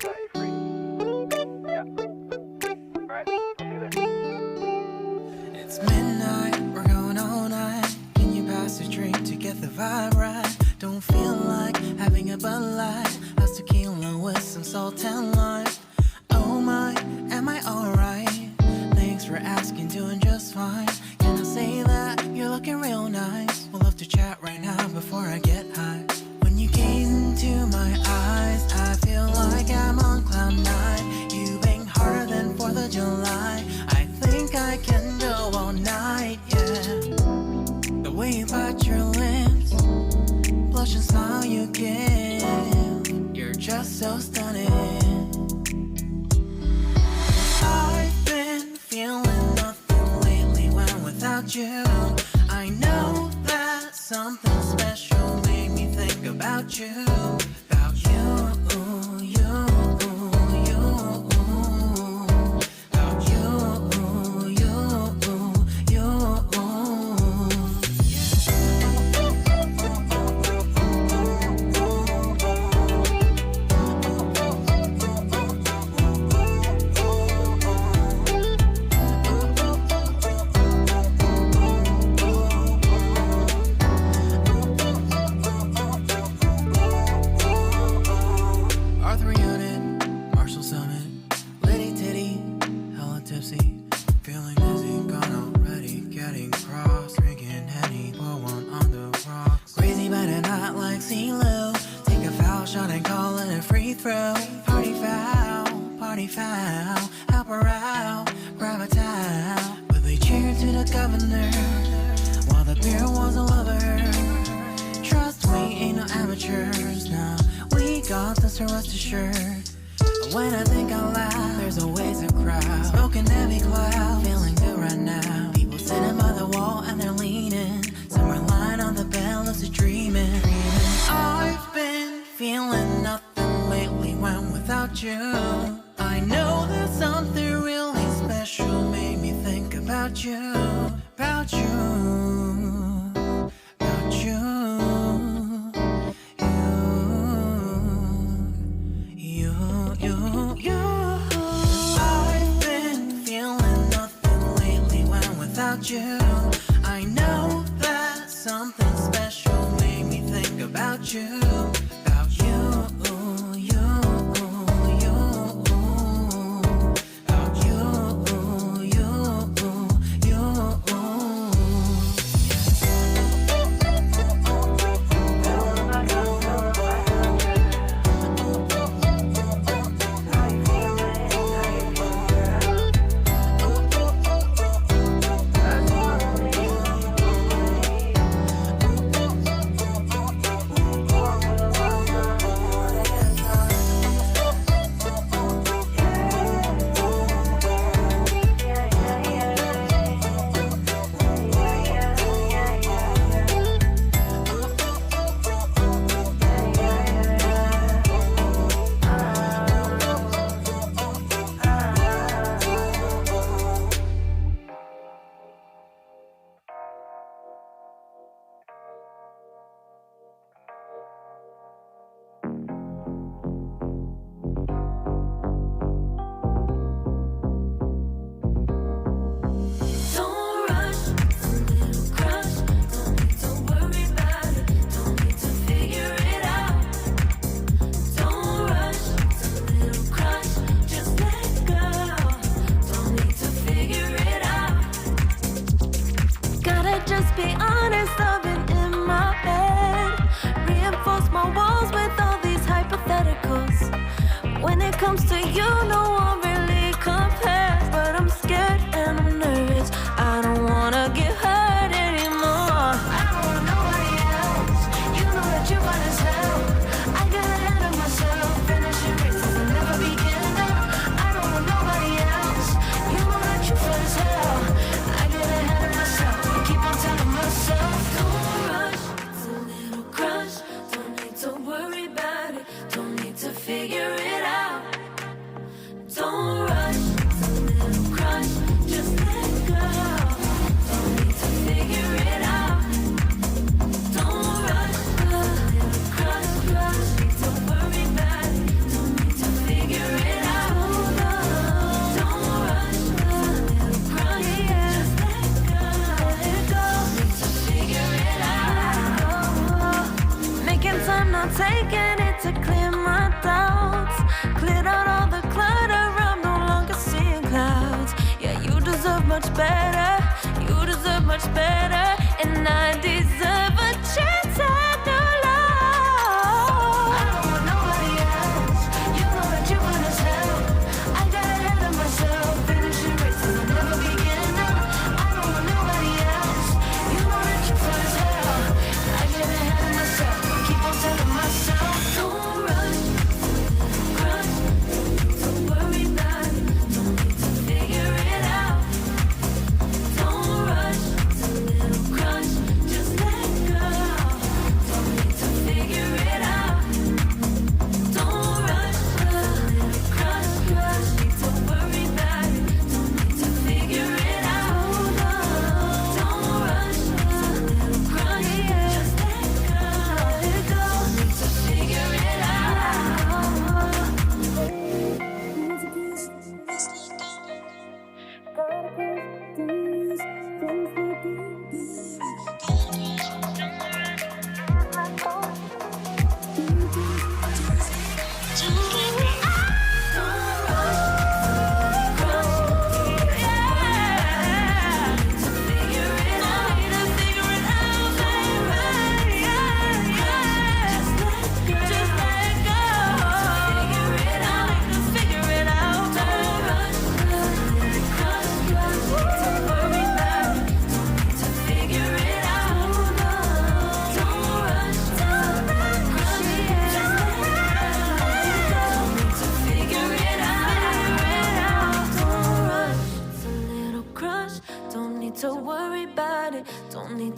set you free. Yeah. Alright, let's do this. It's midnight, we're going all night. Can you pass a drink to get the vibe right? Don't feel like having a Bud Light. That's tequila with some salt and lime. Oh my, am I alright? Thanks for asking, doing just fine. Can I say that you're looking real nice? We'll love to chat right now before I get high. When you gaze into my eyes, I feel like I'm on cloud nine. You bang harder than 4th of July. I think I can go all night, yeah. The way you bite your lips, blush and smile you give, you're just so stunning. I've been feeling nothing lately when without you. I know that something special made me think about you. About you, you, you. About you, you, you. Arthur Unit, Marshall Summit, Liddy Titty, hella tipsy, feeling dizzy, gone already, getting cross, drinking Henny, pour one on the rocks. Crazy but not like CeeLo, take a foul shot and call it a free throw. Party foul, help her out, grab a towel. But they cheered to the governor, while the beer was a lover. Trust we ain't no amateurs, now we got this, so rest assured. When I think out loud, there's always a crowd, smoking heavy cloud, feeling good right now. People sitting by the wall and they're leaning, some are lying on the bed, lucid dreaming. I've been feeling nothing lately when without you. I know that something really special made me think about you, about you, about you. I've been feeling nothing lately when without you. I know that something special made me think about you, about you, you, you, about you, you, you. comes to you, no one really compares. But I'm scared and I'm nervous. I don't wanna get hurt anymore. I don't want nobody else. You know that you're fine as hell. I got ahead of myself. Finishing races and never begin now. I don't want nobody else. You know that you're fine as hell. I get ahead of myself. I keep on telling myself, don't rush. It's a little crush. Don't need to worry about it. Don't need to figure it out. Don't rush. It's a little crush. Just let go. Don't need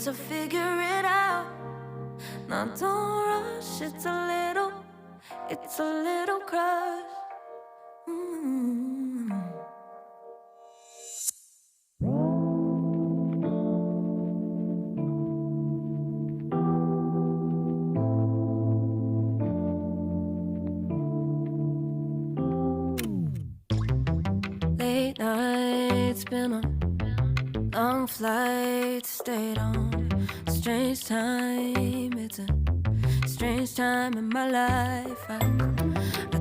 to figure it out. Now don't rush, it's a little crush. Late nights, been on long flights, stayed on strange time. It's a strange time in my life. I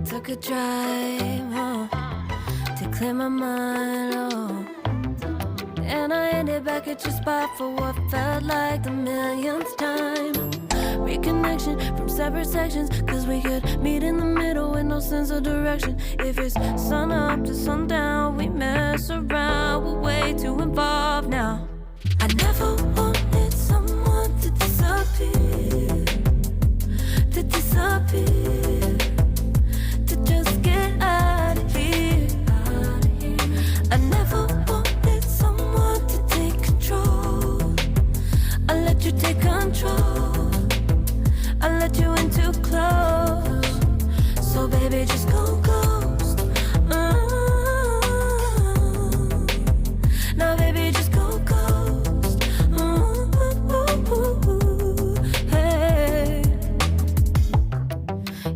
took a drive home to clear my mind, and I ended back at your spot for what felt like the millionth time. Reconnection from separate sections, cause we could meet in the middle with no sense of direction. If it's sun up to sundown, we mess around, we're way too involved now. I never wanted someone to disappear, to just get out of here. I never wanted someone to take control. I let you take control, I let you in too close. So baby, just go ghost. Now baby, just go ghost. Hey,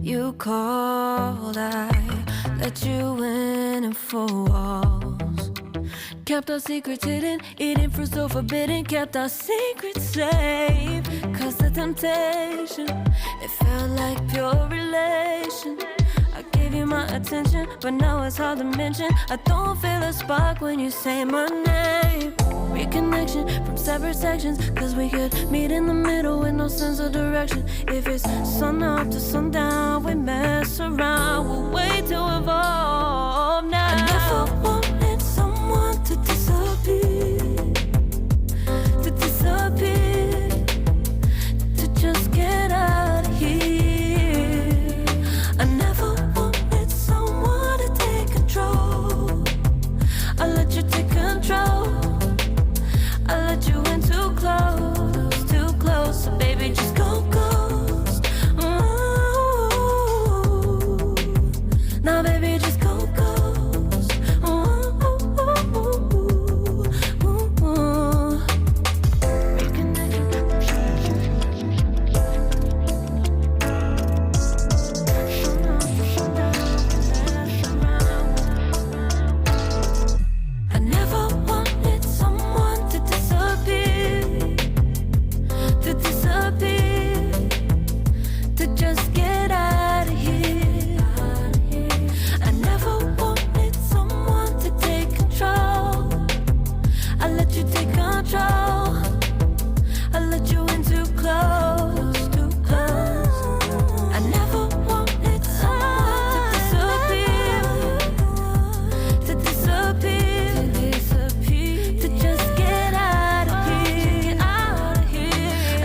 you called, I let you in and 4 walls. Kept our secrets hidden, eating fruit so forbidden. Kept our secrets safe, cause the temptation, it felt like pure relation. I gave you my attention, but now it's hard to mention. I don't feel a spark when you say my name. Reconnection from separate sections, cause we could meet in the middle with no sense of direction. If it's sun up to sundown, we mess around, we're way too involved now. I never wanted someone to disappear, to just get out of here. I never wanted someone to take control. I let you take control, I let you in too close. So baby, just go ghost. Ooh. Now baby, just go ghost. Ooh. I never wanted someone to disappear, to just get out of here. I never wanted someone to take control. I let you take control, I let you in too close. I never wanted someone to disappear, to just get out of here.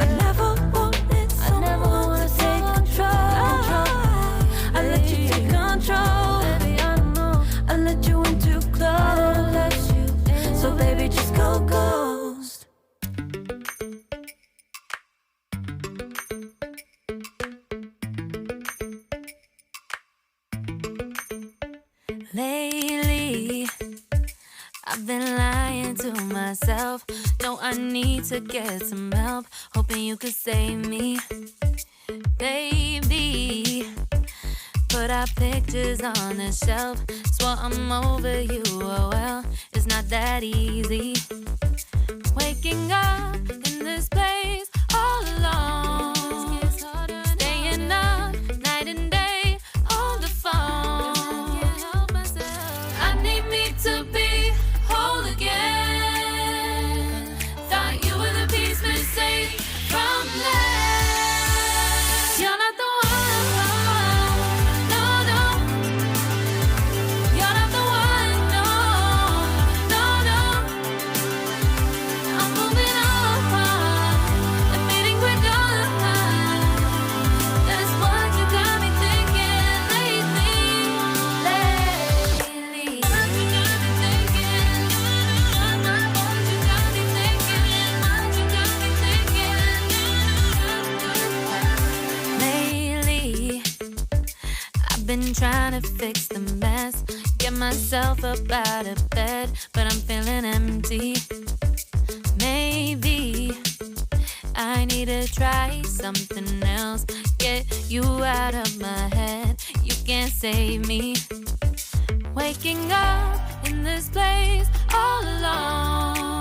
I never wanted someone to take control. I let you take control, baby, I know. I let you in too close. So baby, just go ghost. Lately, I've been lying to myself. No, I need to get some help. Hoping you could save me, baby. Put our pictures on the shelf. Swore I'm over you, oh well, it's not that easy. Waking up in this place all alone, staying up night and day on the phone. I need me to be whole again. Thought you were the piece missing from last. You're not the one, no, no. You're not the one, no, no, no. I'm moving on. been trying to fix the mess, get myself up out of bed, but I'm feeling empty. Maybe I need to try something else, get you out of my head. You can't save me. Waking up in this place all alone,